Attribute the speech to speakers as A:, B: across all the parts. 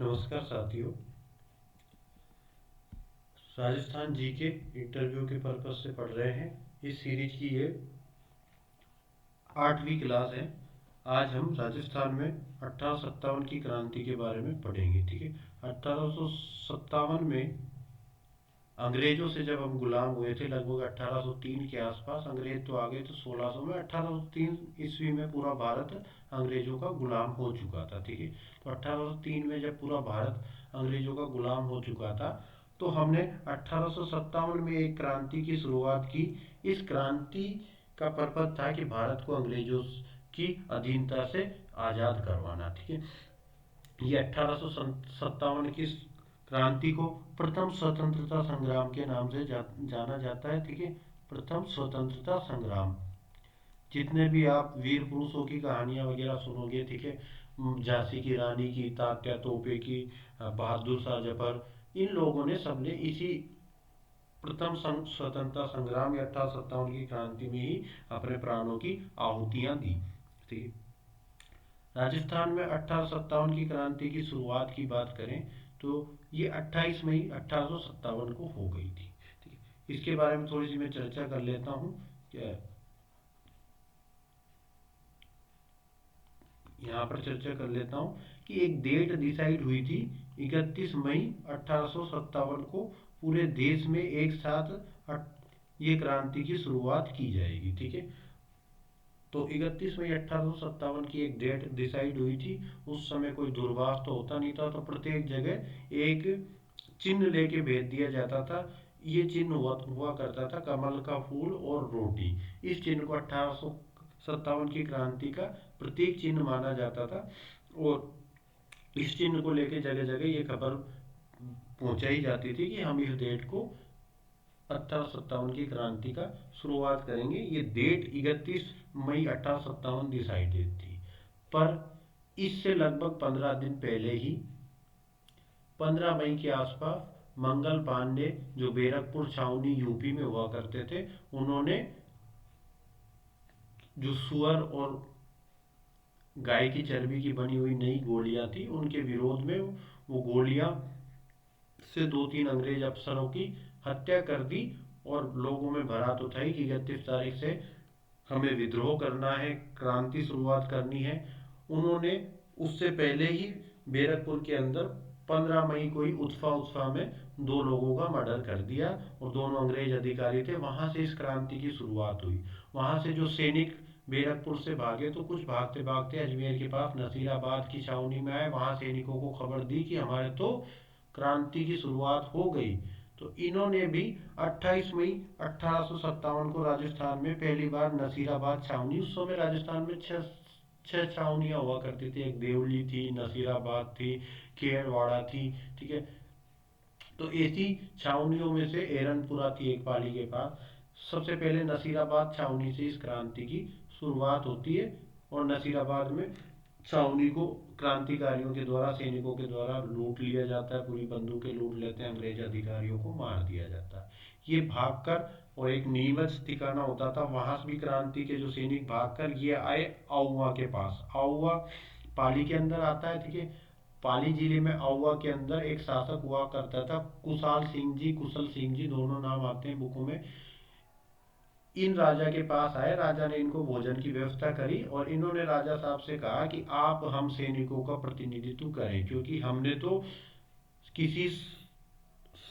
A: नमस्कार साथियों। राजस्थान जी के इंटरव्यू के पर्पज से पढ़ रहे हैं। इस सीरीज की ये 8वीं क्लास है। आज हम राजस्थान में 1857 की क्रांति के बारे में पढ़ेंगे। ठीक है। 1857 में अंग्रेजों से जब हम गुलाम हुए थे, लगभग 1803 के आसपास। अंग्रेज तो आ गए तो 1600 में। 1803 ईस्वी में पूरा भारत अंग्रेजों का गुलाम हो चुका था। ठीक है। तो 1803 में जब पूरा भारत अंग्रेजों का गुलाम हो चुका था, तो हमने 1857 में एक क्रांति की शुरुआत की। इस क्रांति का पर्पज था कि भारत को अंग्रेजों की अधीनता से आज़ाद करवाना। ठीक है। ये 1857 की क्रांति को प्रथम स्वतंत्रता संग्राम के नाम से जाना जाता है। ठीक है। प्रथम स्वतंत्रता संग्राम। जितने भी आप वीर पुरुषों की कहानियां वगैरह सुनोगे, ठीक है, झांसी की रानी की, तात्या तोपे की, बहादुर शाह जफर, इन लोगों ने सबने इसी प्रथम स्वतंत्रता संग्राम या 1857 की क्रांति में ही अपने प्राणों की आहुतियां दी। ठीक है। राजस्थान में 1857 की क्रांति की शुरुआत की बात करें तो ये 28 मई 1857 को हो गई थी। ठीक है। इसके बारे में थोड़ी सी मैं चर्चा कर लेता हूँ। यहाँ पर चर्चा कर लेता हूँ कि एक डेट डिसाइड हुई थी 31 मई 1857 को। पूरे देश में एक साथ ये क्रांति की शुरुआत की जाएगी। ठीक है। तो 31 मई 1857 की एक डेट डिसाइड हुई थी। उस समय कोई दूरभाष तो होता नहीं था, तो प्रत्येक जगह एक चिन्ह लेके भेज दिया जाता था। ये चिन्ह हुआ करता था कमल का फूल और रोटी। इस चिन्ह को 1857 की क्रांति का प्रतीक चिन्ह माना जाता था, और इस चिन्ह को लेके जगह जगह ये खबर पहुंचाई जाती थी कि हम इस डेट को 1857 की क्रांति का शुरुआत करेंगे। ये डेट 31 मई 1857 डिसाइडेड थी, पर इससे लगभग 15 दिन पहले ही 15 मई के आसपास मंगल पांडे, जो बैरकपुर छावनी यूपी में हुआ करते थे, उन्होंने जो सुअर और गाय की चर्बी की बनी हुई नई गोलियां थी, उनके विरोध में वो गोलियां से 2-3 अंग्रेज अफसरों की हत्या कर दी, और लोगों में भड़ास उठाई कि 31 तारीख से हमें विद्रोह करना है, क्रांति शुरुआत करनी है। उन्होंने उससे पहले ही बैरकपुर के अंदर 15 मई को ही उत्फा में 2 लोगों का मर्डर कर दिया, और दोनों अंग्रेज अधिकारी थे। वहां से इस क्रांति की शुरुआत हुई। वहां से जो सैनिक बैरकपुर से भागे, तो कुछ भागते भागते अजमेर के पास नसीराबाद की छावनी में आए। वहां सैनिकों को खबर दी कि हमारे तो क्रांति की शुरुआत हो गई। तो इन्होंने भी 28 मई 1857 को राजस्थान में पहली बार नसीराबाद छावनी, उस समय राजस्थान में छह छावनियां हुआ करती थी। एक देवली थी, नसीराबाद थी, खेड़वाड़ा थी। ठीक है। तो ऐसी छावनियों में से एरनपुरा थी एक पाली के पास। सबसे पहले नसीराबाद छावनी से इस क्रांति की शुरुआत होती है, और नसीराबाद में छावनी को क्रांतिकारियों के द्वारा, सैनिकों के द्वारा लूट लिया जाता है। पूरी बंदूकें लूट लेते हैं, अंग्रेज अधिकारियों को मार दिया जाता है। ये भागकर, और एक नीमच ठिकाना होता था, वहां से भी क्रांति के जो सैनिक भागकर ये आए आउवा के पास। आउवा पाली के अंदर आता है। ठीक है। पाली जिले में आउवा के अंदर एक शासक हुआ करता था, कुशाल सिंह जी, कुशल सिंह जी, दोनों नाम आते हैं बुकों में। इन राजा के पास आए। राजा ने इनको भोजन की व्यवस्था करी, और इन्होंने राजा साहब से कहा कि आप हम सैनिकों का प्रतिनिधित्व करें, क्योंकि हमने तो किसी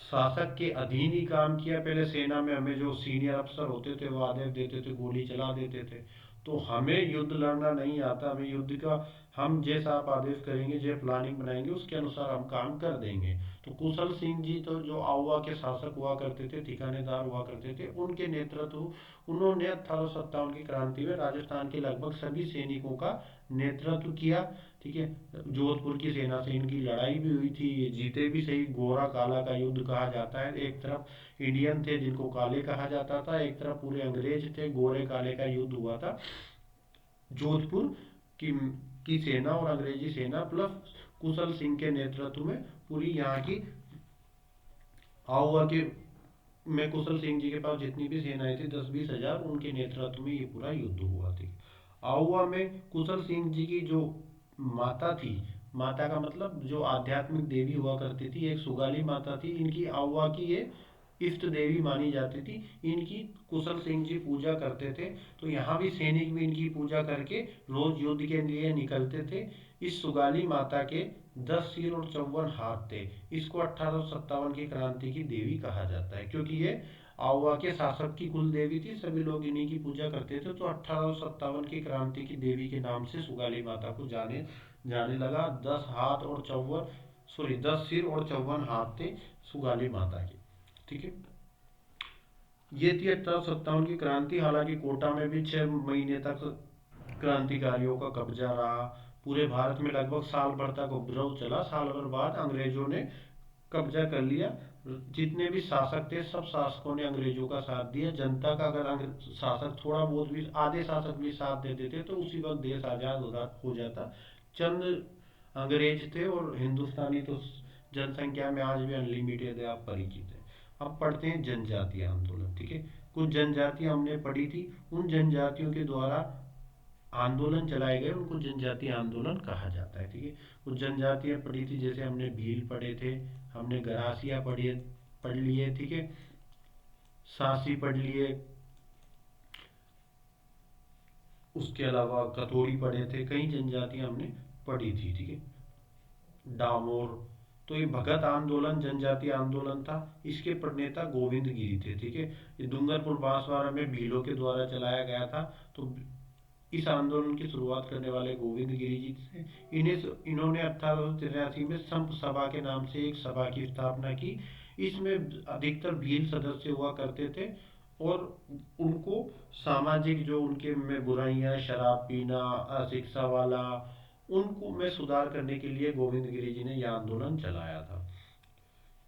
A: शासक के अधीन ही काम किया। पहले सेना में हमें जो सीनियर अफसर होते थे वो आदेश देते थे, गोली चला देते थे। तो हमें युद्ध लड़ना नहीं आता। हमें युद्ध का, हम जैसा आप आदेश करेंगे, जो प्लानिंग बनाएंगे, उसके अनुसार हम काम कर देंगे। तो कुशल सिंह जी, तो जो आउवा के शासक हुआ करते थे, ठिकानेदार हुआ करते थे, उनके नेतृत्व, उन्होंने 1857 की क्रांति में राजस्थान के लगभग सभी सैनिकों का नेतृत्व किया। ठीक है। जोधपुर की सेना से इनकी लड़ाई भी हुई थी, ये जीते भी सही। गोरा काला का युद्ध कहा जाता है। एक तरफ इंडियन थे जिनको काले कहा जाता था, एक तरफ पूरे अंग्रेज थे, गोरे काले का युद्ध हुआ था। जोधपुर की सेना और अंग्रेजी सेना प्लस कुशल सिंह के नेतृत्व में पूरी यहाँ की आउवा के में कुशल सिंह जी के पास जितनी भी सेनाएं थी, 10-20 हजार, उनके नेतृत्व में ये पूरा युद्ध हुआ थी। आउवा में कुशल सिंह जी की जो माता थी, माता का मतलब जो आध्यात्मिक देवी हुआ करती थी, एक सुगाली माता थी। इनकी आव्वा की ये इष्ट देवी मानी जाती थी। इनकी कुशल सिंह जी पूजा करते थे। तो यहाँ भी सैनिक भी इनकी पूजा करके रोज युद्ध के लिए निकलते थे। इस सुगाली माता के 10 सिर और 54 हाथ थे। इसको 1857 की क्रांति की देवी कहा जाता है, क्योंकि ये आउवा के शासक की कुल देवी थी। सभी लोग इन्हीं की पूजा करते थे, तो 1857 की क्रांति की देवी के नाम से सुगाली माता को जाने जाने लगा। 10 सिर और 54 हाथ थे सुगाली माता के। ठीक है, ये थी 1857 की क्रांति। हालांकि कोटा में भी 6 महीने तक क्रांतिकारियों का कब्जा रहा। पूरे भारत में लगभग साल भर तक उपद्रव चला। साल भर बाद अंग्रेजों ने कब्जा कर लिया। जितने भी शासक थे, सब शासकों ने अंग्रेजों का साथ दिया। जनता का अगर शासक थोड़ा बहुत भी, आधे शासक भी साथ दे देते तो उसी वक्त देश आजाद हो जाता। चंद अंग्रेज थे, और हिंदुस्तानी तो जनसंख्या में आज भी अनलिमिटेड है, आप परिचित है। अब पढ़ते हैं जनजातीय आंदोलन। ठीक है, कुछ जनजातियां हमने पढ़ी थी। उन जनजातियों के द्वारा आंदोलन चलाए गए, उनको जनजातीय आंदोलन कहा जाता है। ठीक है, कुछ जनजातियां पढ़ी थी, जैसे हमने भील पढ़े थे, हमने गरासिया पढ़ लिए। ठीक है, सांसी पढ़ लिए, उसके अलावा कथोड़ी पढ़े थे। कई जनजातियां हमने पढ़ी थी। ठीक है, डामोर। तो ये भगत आंदोलन जनजातीय आंदोलन था। इसके प्रणेता गोविंद गिरी थे। ठीक है, ये डूंगरपुर बांसवाड़ा में भीलों के द्वारा चलाया गया था। तो इस आंदोलन की शुरुआत करने वाले गोविंद गिरी जी थे। इन्होंने 1883 में संप सभा के नाम से एक सभा की स्थापना की। इसमें अधिकतर भील सदस्य हुआ करते थे, और उनको सामाजिक जो उनके में बुराइयां, शराब पीना, अशिक्षा वाला, उनको में सुधार करने के लिए गोविंद गिरी जी ने यह आंदोलन चलाया था।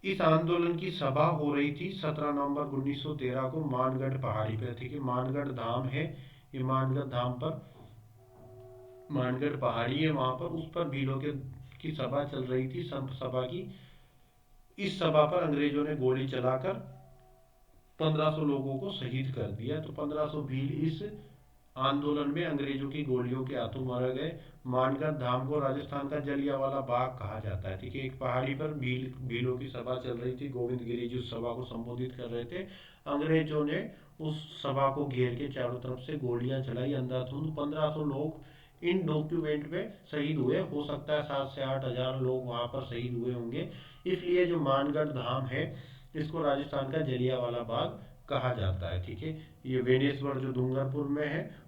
A: इस आंदोलन की सभा हो रही थी 17 नवंबर 1913 को मानगढ़ पहाड़ी पर। ठीक है, मानगढ़ धाम है, ये मानगढ़ धाम पर मानगढ़ पहाड़ी है, वहां पर उस पर भीलों के की सभा चल रही थी, संत सभा की। इस सभा पर अंग्रेजों ने गोली चलाकर 1500 लोगों को शहीद कर दिया। तो 1500 भील इस आंदोलन में अंग्रेजों की गोलियों के हाथों मारे गए। मानगढ़ धाम को राजस्थान का जलियांवाला बाग कहा जाता है। ठीक है, एक पहाड़ी पर भीलों की सभा चल रही थी। गोविंद गिरी जी उस सभा को संबोधित कर रहे थे। अंग्रेजों ने उस सभा को घेर के चारों तरफ से गोलियां चलाई अंधाधुंध। 1500 लोग इन डॉक्यूमेंट में शहीद हुए। हो सकता है 7 से 8 हजार लोग वहां पर शहीद हुए होंगे। इसलिए जो मानगढ़ धाम है, इसको राजस्थान का जलियांवाला बाग कहा जाता है। ठीक है, ये वेनेश्वर जो डूंगरपुर में है,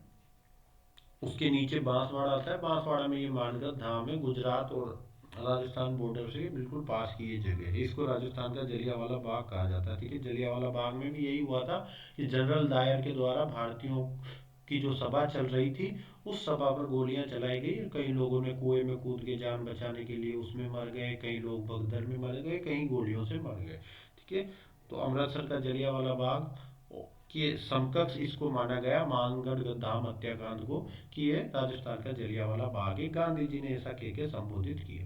A: उसके नीचे बांसवाड़ा आता है। बांसवाड़ा में ये मानगढ़ धाम है। गुजरात और राजस्थान बॉर्डर से बिल्कुल पास की ये जगह है। इसको राजस्थान का जलियांवाला बाग कहा जाता है। ठीक है, जलियांवाला बाग में भी यही हुआ था कि जनरल डायर के द्वारा भारतीयों की जो सभा चल रही थी, उस सभा पर गोलियां चलाई गई। कई लोगों ने कुएं में कूद के जान बचाने के लिए उसमें मर गए, कई लोग भगदड़ में मर गए, कई गोलियों से मर गए। ठीक है, तो अमृतसर का जलियांवाला बाग के समकक्ष इसको माना गया, मानगढ़ धाम हत्याकांड को, कि ये राजस्थान का जलियांवाला बाग है। गांधी जी ने ऐसा कह के संबोधित किया।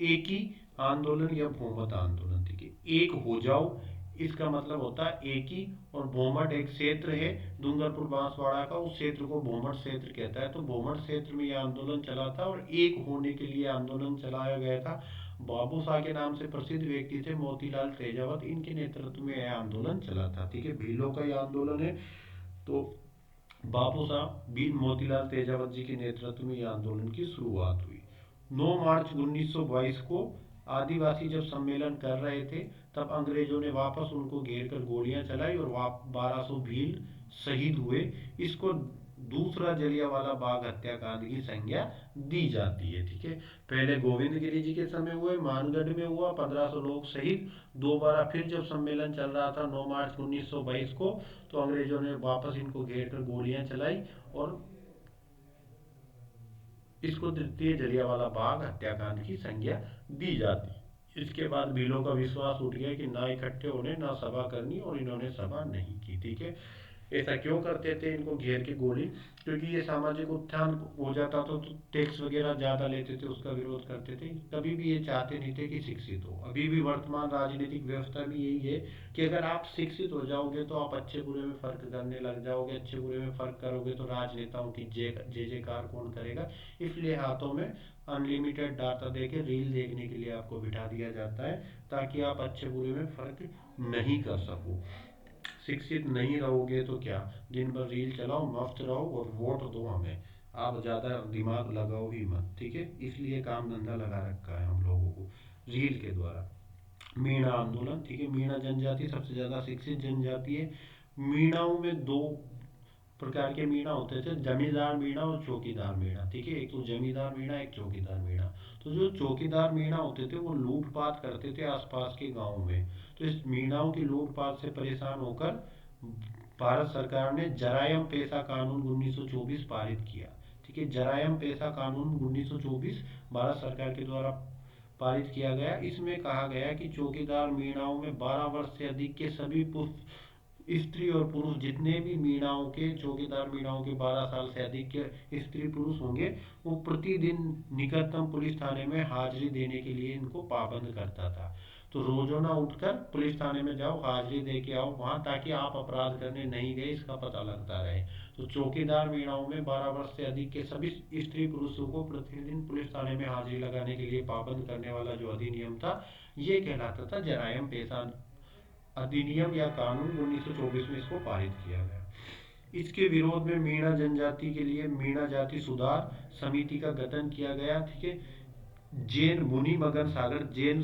A: एक ही आंदोलन या भूमत आंदोलन। ठीक है, एक हो जाओ, इसका मतलब होता है एक ही, और भोमट एक क्षेत्र है डूंगरपुर बांसवाड़ा का, उस क्षेत्र को भोमट क्षेत्र कहता है। तो भोमट क्षेत्र में यह आंदोलन चला था, और एक होने के लिए आंदोलन चलाया गया था। बाबू शाह के नाम से प्रसिद्ध व्यक्ति थे मोतीलाल तेजावत, इनके नेतृत्व में यह आंदोलन चला था। ठीक है, भीलों का यह आंदोलन है। तो बाबू साहब भी मोतीलाल तेजावत जी के नेतृत्व में यह आंदोलन की शुरुआत हुई। 9 मार्च 1922 को आदिवासी जब सम्मेलन कर रहे थे, तब अंग्रेजों ने वापस उनको घेर कर गोलियां चलाई, और 1200 भील शहीद हुए। इसको दूसरा जलियांवाला बाग हत्याकांड की संज्ञा दी जाती है। ठीक है, पहले गोविंद गिरी जी के समय हुए, मानगढ़ में हुआ, 1500 लोग शहीद। दोबारा फिर जब सम्मेलन चल रहा था 9 मार्च 1922 को, तो अंग्रेजों ने वापस इनको घेर कर गोलियां चलाई, और इसको द्वितीय जलियांवाला बाग हत्याकांड की संज्ञा दी जाती। इसके बाद भीलों का विश्वास उठ गया कि ना इकट्ठे होने, ना सभा करनी, और इन्होंने सभा नहीं की। ठीक है, ऐसा क्यों करते थे इनको घेर के गोली? क्योंकि ये सामाजिक उत्थान हो जाता तो टैक्स वगैरह ज़्यादा लेते थे, उसका विरोध करते थे। कभी भी ये चाहते नहीं थे कि शिक्षित हो। अभी भी वर्तमान राजनीतिक व्यवस्था भी यही है कि अगर आप शिक्षित हो जाओगे तो आप अच्छे बुरे में फ़र्क करने लग जाओगे, अच्छे बुरे में फ़र्क करोगे तो राजनेताओं की जय जयकार कौन करेगा। इसलिए हाथों में अनलिमिटेड डाटा दे के रील देखने के लिए आपको बिठा दिया जाता है, ताकि आप अच्छे बुरे में फ़र्क नहीं कर सको। शिक्षित नहीं रहोगे तो क्या, दिन भर रील चलाओ, मस्त रहो और वोट दो हमें। आप ज़्यादा दिमाग लगाओ ही मत, ठीक है। इसलिए काम धंधा लगा रखा है हम लोगों को रील के द्वारा। मीणा आंदोलन, ठीक है। मीणा जनजाति सबसे ज़्यादा शिक्षित जनजाति है। मीणाओं में दो प्रकार के मीणा होते थे, जमींदार मीणा और चौकीदार मीणा, ठीक है। एक तो जमींदार मीणा, एक चौकीदार मीणा। तो जो चौकीदार मीणा होते थे वो लूटपाट करते थे आसपास के गांव में। तो इस मीणाओं की लूटपाट से परेशान होकर भारत सरकार ने जरायम पेशा कानून 1924 पारित किया, ठीक है। जरायम पेशा कानून 1924 भारत सरकार के द्वारा पारित किया गया। इसमें कहा गया कि चौकीदार मीणाओं में 12 वर्ष से अधिक के सभी स्त्री और पुरुष, जितने भी मीणाओं के चौकीदार मीणाओं के 12 साल से अधिक के स्त्री पुरुष होंगे, वो प्रतिदिन निकटतम पुलिस थाने में हाजिरी देने के लिए इनको पाबंद करता था। तो रोजाना उठकर पुलिस थाने में जाओ, हाजिरी दे के आओ वहां, ताकि आप अपराध करने नहीं गए इसका पता लगता रहे। तो चौकीदार मीणाओं में 12 वर्ष से अधिक के सभी स्त्री पुरुषों को प्रतिदिन पुलिस थाने में हाजिरी लगाने के लिए पाबंद करने वाला जो अधिनियम था, ये कहलाता था जरायम पेशा अधिनियम या कानून। 1924 में इसको पारित किया गया। इसके विरोध में मीणा जनजाति के लिए मीणा जाति सुधार समिति का गठन किया गया, ठीक है। जैन मुनि मगन सागर, जैन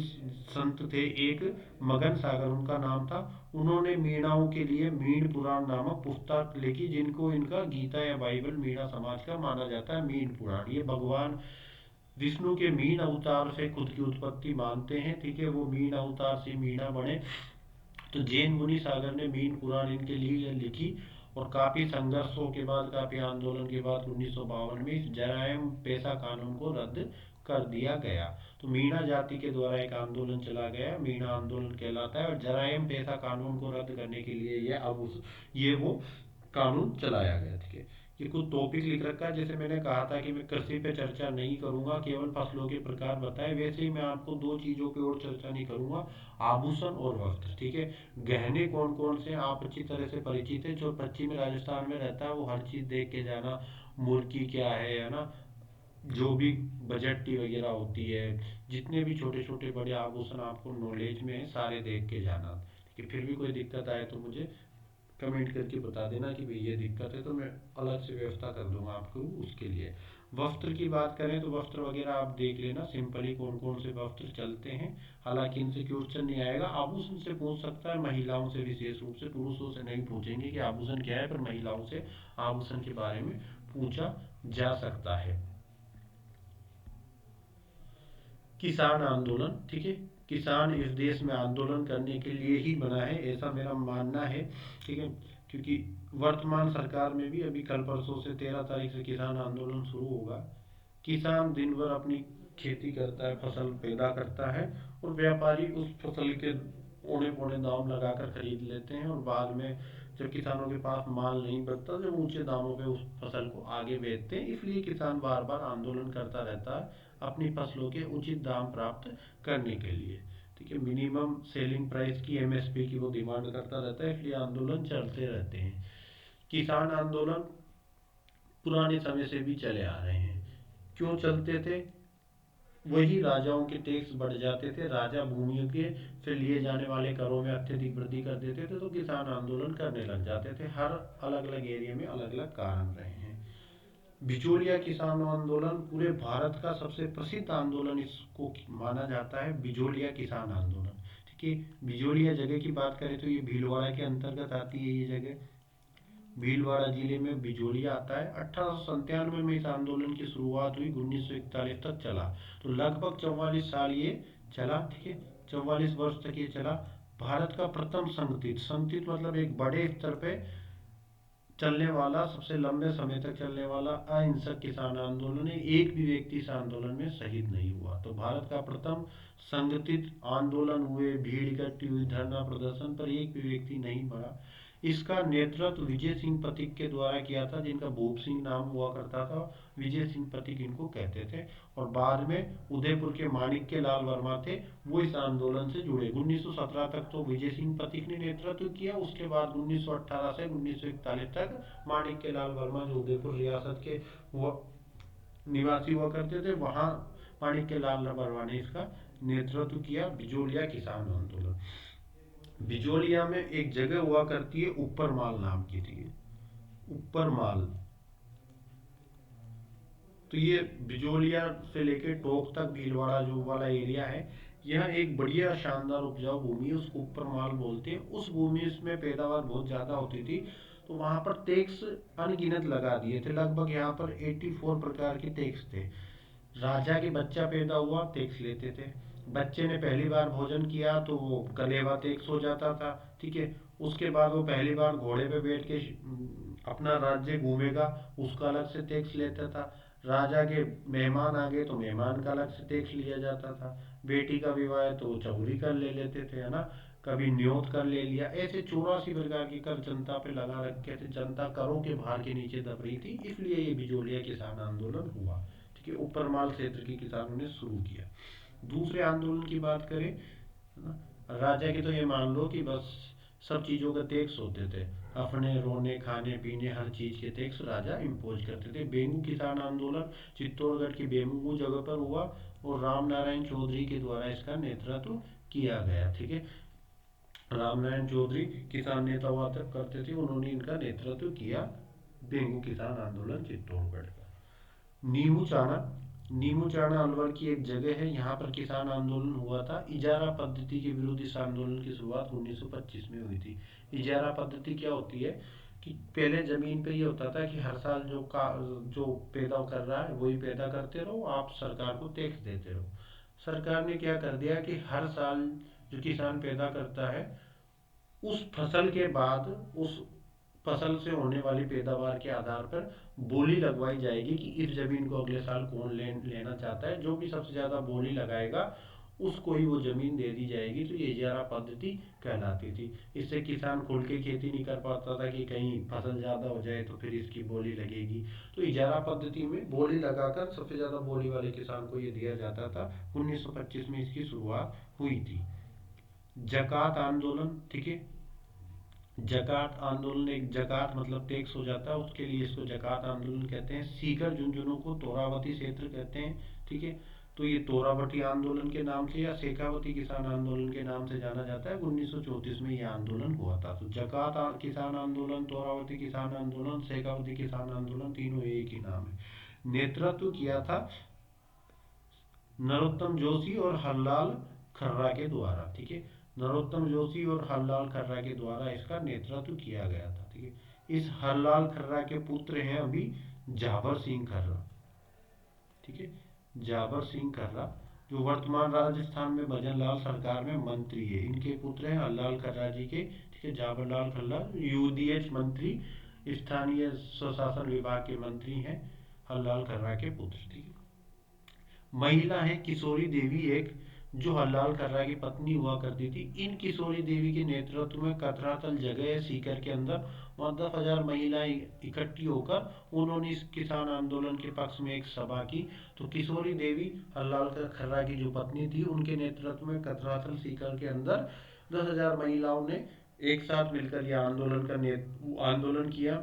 A: संत थे एक, मगन सागर उनका नाम था। उन्होंने मीणाओं के लिए मीण पुराण नामक पुस्तक लिखी, जिनको इनका गीता या बाइबल मीणा समाज का माना जाता है। मीण पुराण ये भगवान विष्णु के मीण अवतार से खुद की उत्पत्ति मानते हैं, ठीक है। वो मीण अवतार से मीणा बने। तो जैन मुनि सागर ने मीन पुराण इनके लिए लिखी, और काफी संघर्षों के बाद, काफी आंदोलन के बाद 1952 में इस जरायम पेशा कानून को रद्द कर दिया गया। तो मीणा जाति के द्वारा एक आंदोलन चला गया, मीणा आंदोलन कहलाता है। और जरायम पेशा कानून को रद्द करने के लिए ये वो कानून चलाया गया, ठीक है। ये कुछ टॉपिक लिख रखा है, जैसे मैंने कहा था कि मैं कृषि पे चर्चा नहीं करूंगा, केवल फसलों के प्रकार बताए, वैसे ही मैं आपको दो चीजों पे और चर्चा नहीं करूंगा, आभूषण और वस्त्र, ठीक है। गहने कौन कौन से आप अच्छी तरह से परिचित है। जो पश्चिमी राजस्थान में रहता है वो हर चीज देख के जाना, मुर्की क्या है ना, जो भी बजट्टी वगैरह होती है, जितने भी छोटे छोटे बड़े आभूषण आपको नॉलेज में है, सारे देख के जाना, ठीक है। फिर भी कोई दिक्कत आए तो मुझे कमेंट करके बता देना कि भाई ये दिक्कत है, तो मैं अलग से व्यवस्था कर दूंगा आपको उसके लिए। वस्त्र की बात करें तो वस्त्र वगैरह आप देख लेना सिंपली कौन कौन से वस्त्र चलते हैं। हालांकि इनसे क्वेश्चन नहीं आएगा, आभूषण से पूछ सकता है, महिलाओं से विशेष रूप से, पुरुषों से नहीं पूछेंगे कि आभूषण क्या है, पर महिलाओं से आभूषण के बारे में पूछा जा सकता है। किसान आंदोलन, ठीक है। किसान इस देश में आंदोलन करने के लिए ही बना है, ऐसा मेरा मानना है, ठीक है। क्योंकि वर्तमान सरकार में भी अभी कल परसों से 13 तारीख से किसान आंदोलन शुरू होगा। किसान दिन भर अपनी खेती करता है, फसल पैदा करता है, और व्यापारी उस फसल के औने पौने दाम लगाकर खरीद लेते हैं, और बाद में जब किसानों के पास माल नहीं बचता, जब ऊंचे दामों पे उस फसल को आगे बेचते हैं। इसलिए किसान बार बार आंदोलन करता रहता है अपनी फसलों के उचित दाम प्राप्त करने के लिए, ठीक है। मिनिमम सेलिंग प्राइस की, एमएसपी की वो डिमांड करता रहता है, इसलिए आंदोलन चलते रहते हैं। किसान आंदोलन पुराने समय से भी चले आ रहे हैं। क्यों चलते थे? वही राजाओं के टैक्स बढ़ जाते थे, राजा भूमियों के से लिए जाने वाले करों में अत्यधिक वृद्धि कर देते थे, तो किसान आंदोलन करने लग जाते थे। हर अलग अलग एरिया में अलग अलग कारण रहे हैं। बिचौलिया किसान आंदोलन पूरे भारत का सबसे प्रसिद्ध आंदोलन इसको माना जाता है, बिचौलिया किसान आंदोलन, ठीक है। बिचौलिया जगह की बात करें तो ये भीलवाड़ा के अंतर्गत आती है ये जगह, भीलवाड़ा जिले में बिजोलिया आता है। 1897 में इस आंदोलन की शुरुआत हुई, 1941 तक चला। तो लगभग 44 साल ये चला, ठीक है। 44 वर्ष तक ये चला। भारत का प्रथम संगठित, संगठित मतलब एक बड़े स्तर पे चलने वाला, सबसे लंबे समय तक चलने वाला अहिंसक किसान आंदोलन है। एक भी व्यक्ति इस आंदोलन में शहीद नहीं हुआ। तो भारत का प्रथम संगठित आंदोलन हुए, भीड़ इकट्ठी हुई, धरना प्रदर्शन, पर एक भी व्यक्ति नहीं मरा। इसका नेतृत्व विजय सिंह पथिक के द्वारा किया था, जिनका भूप सिंह नाम हुआ करता था। विजय सिंह पथिक इनको कहते थे। और बाद में उदयपुर के माणिक्य लाल वर्मा थे, वो इस आंदोलन से जुड़े। 1917 तक तो विजय सिंह पथिक ने नेतृत्व किया। उसके बाद 1918 से 1941 तक माणिक्य लाल वर्मा, जो उदयपुर रियासत के वो निवासी हुआ करते थे, वहाँ माणिक्य लाल वर्मा ने इसका नेतृत्व किया, बिजोलिया किसान आंदोलन। बिजोलिया में एक जगह हुआ करती है ऊपर माल नाम की थी, ऊपर माल। तो ये बिजोलिया से लेके टोक तक भीलवाड़ा जो वाला एरिया है, यह एक बढ़िया शानदार उपजाऊ भूमि है, उसको ऊपर माल बोलते हैं। उस भूमि में पैदावार बहुत ज्यादा होती थी, तो वहां पर टैक्स अनगिनत लगा दिए थे। लगभग यहाँ पर 84 प्रकार के टैक्स थे। राजा के बच्चा पैदा हुआ, टैक्स लेते थे। बच्चे ने पहली बार भोजन किया तो वो कलेवा टैक्स हो जाता था, ठीक है। उसके बाद वो पहली बार घोड़े पे बैठ के अपना राज्य घूमेगा, उसका अलग से टैक्स लेता था। राजा के मेहमान आ गए तो मेहमान का अलग से टैक्स लिया जाता था। बेटी का विवाह है तो चौरी कर ले लेते थे, है ना। कभी न्योत कर ले लिया। ऐसे 84 प्रकार के कर जनता पे लगा रखे थे। जनता करों के भार के नीचे दब रही थी, इसलिए ये बिजोलिया किसान आंदोलन हुआ, ठीक है। ऊपर माल क्षेत्र के किसानों ने शुरू किया। दूसरे आंदोलन की बात करें, है ना, राजा के तो ये मान लो कि बस सब चीजों का टैक्स होते थे। अपने रोने खाने पीने हर चीज के टैक्स राजा इम्पोज करते थे। बेंगू किसान आंदोलन चित्तौड़गढ़ की बेंगू जगह पर हुआ, और राम नारायण चौधरी के द्वारा इसका नेतृत्व किया गया, ठीक है। राम नारायण चौधरी किसान नेता हुआ करते थे, उन्होंने इनका नेतृत्व किया, बेंगू किसान आंदोलन चित्तौड़गढ़ का। नीमू चाणा, नीमू चाणा अलवर की एक जगह है, यहाँ पर किसान आंदोलन हुआ था। इजारा पद्धति के विरुद्ध इस आंदोलन की शुरुआत 1925 में हुई थी। इजारा पद्धति क्या होती है कि पहले जमीन पे ये होता था कि हर साल जो पैदा कर रहा है वही पैदा करते रहो, आप सरकार को टैक्स देते रहो। सरकार ने क्या कर दिया कि हर साल जो किसान पैदा करता है, उस फसल के बाद उस फसल से होने वाली पैदावार के आधार पर बोली लगवाई जाएगी कि इस जमीन को अगले साल कौन लेना चाहता है। जो भी सबसे ज्यादा बोली लगाएगा उसको ही वो जमीन दे दी जाएगी। तो ये इजारा पद्धति कहलाती थी। इससे किसान खुल के खेती नहीं कर पाता था कि कहीं फसल ज्यादा हो जाए तो फिर इसकी बोली लगेगी। तो इजारा पद्धति में बोली लगाकर सबसे ज्यादा बोली वाले किसान को ये दिया जाता था। 1925 में इसकी शुरुआत हुई थी। जकात आंदोलन, ठीक है। जकात आंदोलन, एक जकात मतलब टैक्स हो जाता है, उसके लिए इसको जकात आंदोलन कहते हैं। सीकर झुंझुनू को तोरावती क्षेत्र कहते हैं, ठीक है। तो ये तोरावटी आंदोलन के नाम से या शेखावती किसान आंदोलन के नाम से जाना जाता है। 1934 में यह आंदोलन हुआ था। तो जकात किसान आंदोलन, तोरावती किसान आंदोलन, शेखावती किसान आंदोलन, तीनों एक ही नाम है। नेतृत्व किया था नरोत्तम जोशी और हरलाल खर्रा के द्वारा, ठीक है। नरोत्तम जोशी और हरलाल खर्रा के द्वारा इसका नेतृत्व किया गया था, ठीक है। इस हरलाल खर्रा के पुत्र हैं अभी जाबर सिंह खर्रा, ठीक है। जाबर सिंह खर्रा जो वर्तमान राजस्थान में भजन लाल सरकार में मंत्री है, इनके पुत्र हैं हरलाल खर्रा जी के, ठीक है। जाबर लाल खर्रा यूडीएच मंत्री, स्थानीय स्वशासन विभाग के मंत्री हैं, हरलाल खर्रा के पुत्र, ठीक है। महिला है किशोरी देवी, एक जो हरलाल खर्रा की पत्नी हुआ करती थी। इन किशोरी देवी के नेतृत्व में कतरातल जगह है सीकर के अंदर, वहाँ 10,000 महिलाएं इकट्ठी होकर उन्होंने इस किसान आंदोलन के पक्ष में एक सभा की। तो किशोरी देवी हरलाल खर्रा की जो पत्नी थी, उनके नेतृत्व में कतरातल सीकर के अंदर 10,000 महिलाओं ने एक साथ मिलकर यह आंदोलन किया।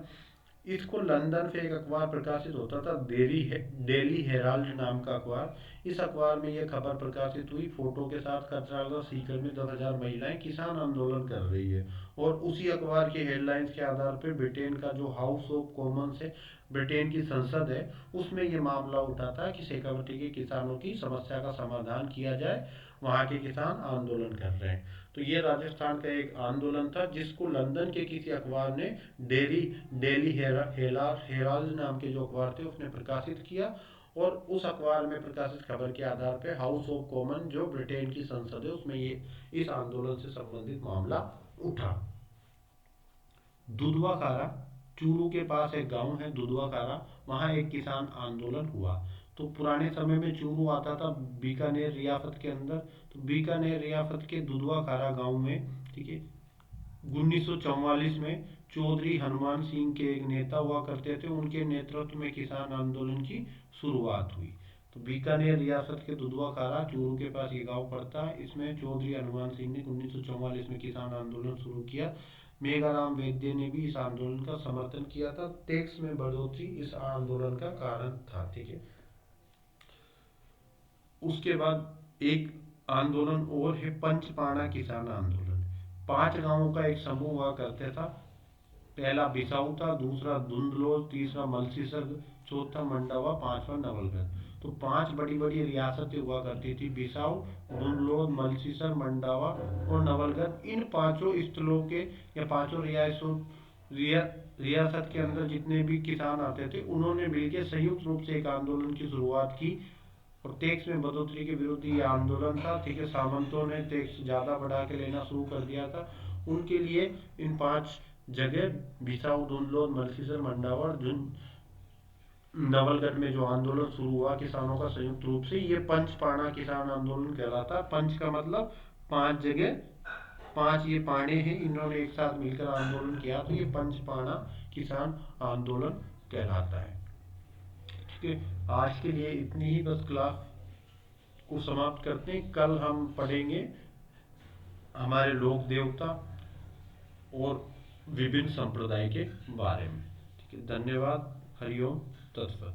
A: इसको लंदन से एक अखबार प्रकाशित होता था, डेली हेराल्ड नाम का अखबार। इस अखबार में यह खबर प्रकाशित हुई फोटो के साथ, कचरागा सीकर में 10,000 महिलाएं किसान आंदोलन कर रही है। और उसी अखबार के हेडलाइंस के आधार पर ब्रिटेन का जो हाउस ऑफ कॉमन्स है, ब्रिटेन की संसद है, उसमें यह मामला उठा था कि शेखावती के किसानों की समस्या का समाधान किया जाए, वहां के किसान आंदोलन कर रहे हैं। तो ये राजस्थान का एक आंदोलन था जिसको लंदन के किसी अखबार ने डेली डेली हेराल्ड नाम के जो अखबार थे उसने प्रकाशित किया। और उस अखबार में प्रकाशित खबर के आधार पर हाउस ऑफ कॉमन जो ब्रिटेन की संसद है, उसमें ये इस आंदोलन से संबंधित मामला उठा। दुधवा खारा, चूरू के पास एक गांव है दुधवा खारा, वहां एक किसान आंदोलन हुआ। तो पुराने समय में चूरू आता था बीकानेर रियासत के अंदर। तो बीकानेर रियासत के दुधवा खारा गांव में, ठीक है, 1944 में चौधरी हनुमान सिंह के एक नेता हुआ करते थे, उनके नेतृत्व में किसान आंदोलन की शुरुआत हुई। तो बीकानेर रियासत के दुधवा खारा चूरू के पास ये गांव पड़ता है, इसमें चौधरी हनुमान सिंह ने 1944 में किसान आंदोलन शुरू किया। मेघाराम वैद्य ने भी इस आंदोलन का समर्थन किया था। टैक्स में बढ़ोतरी इस आंदोलन का कारण था, ठीक है। उसके बाद एक आंदोलन और है पंचपाणा किसान आंदोलन। 5 गांवों का एक समूह हुआ करता था। पहला बिसाऊ था, दूसरा धुंधलोर, तीसरा मलसीसर, चौथा मंडावा, पांचवा नवलगढ़। तो 5 बड़ी बड़ी रियासतें हुआ करती थी, बिसाऊ, धुंधलोर, मलसीसर, मंडावा और नवलगढ़। इन पांचों स्थलों के या पांचों रियासत के अंदर जितने भी किसान आते थे, उन्होंने मिलकर संयुक्त रूप से एक आंदोलन की शुरुआत की और टैक्स में बढ़ोतरी के विरुद्ध ये आंदोलन था, ठीक है। सामंतों ने टैक्स ज्यादा बढ़ा के लेना शुरू कर दिया था। उनके लिए इन 5 जगह बिसाऊ, धुंधलोर, मलसीसर, मंडावा और नवलगढ़ में जो आंदोलन शुरू हुआ किसानों का संयुक्त रूप से, ये पंचपाणा किसान आंदोलन कहलाता। पंच का मतलब 5 जगह, 5 ये पाणे हैं, इन्होंने एक साथ मिलकर आंदोलन किया, तो ये पंचपाणा किसान आंदोलन कहलाता है, ठीक है। आज के लिए इतनी ही बस क्लास को समाप्त करते हैं। कल हम पढ़ेंगे हमारे लोक देवता और विभिन्न संप्रदाय के बारे में, ठीक है। धन्यवाद। हरिओम तत्सत।